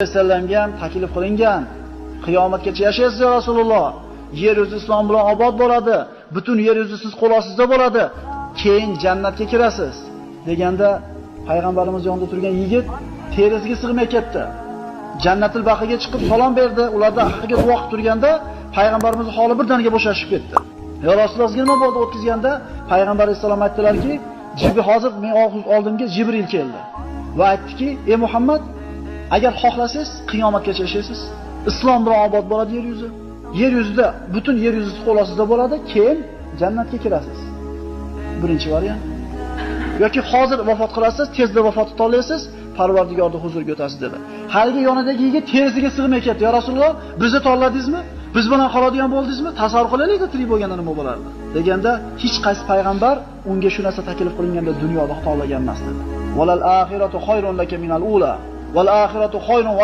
vasallamga ham taklif qilingan. Qiyomatgacha yashaysiz ya Rasululloh. Yer yuzi islom bilan obod bo'ladi. Butun yer yuzi siz qo'l ostida bo'ladi. Keyin jannatga kirasiz deganda payg'ambarimiz yonida turgan yigit terisiga sig'may ketdi. Jannatul baqiga chiqib salom berdi. Ularda haqqiga duo qilib turganda payg'ambarimiz holi birdaniga bo'shashib ketdi. Ya Rasululloh nima bo'ldi o'tkazganda payg'ambar vasallam aytdilarki, hozir men oldimga Jibril keldi va aytdiki, ey Muhammad, agar xohlasangiz qiyomatgacha yashaysiz. Islom bilan obod bo'ladi yer yuzi. Yer yuzida butun yer yuzi qo'l ostida bo'ladi, keyin jannatga kirasiz. Birinchi variant. Yoki hozir vafot qilasiz, tezda vafot etolasiz, Parvardigorning huzuriga o'tasiz dedi. Haligi yonidagi yigit terisiga sig'may ketdi. Ya Rasululloh, bizni tanladingizmi? Biz bilan qoladigan bo'ldingizmi? Tasavvur qilaylik-da, tirik bo'lganda nima bo'lardi? Deganda hech qaysi payg'ambar unga shu narsa taklif qilinganda dunyoda tanlagan emas dedi. Valal axiratu khayrun laka minal ula. Val axiratu khayrun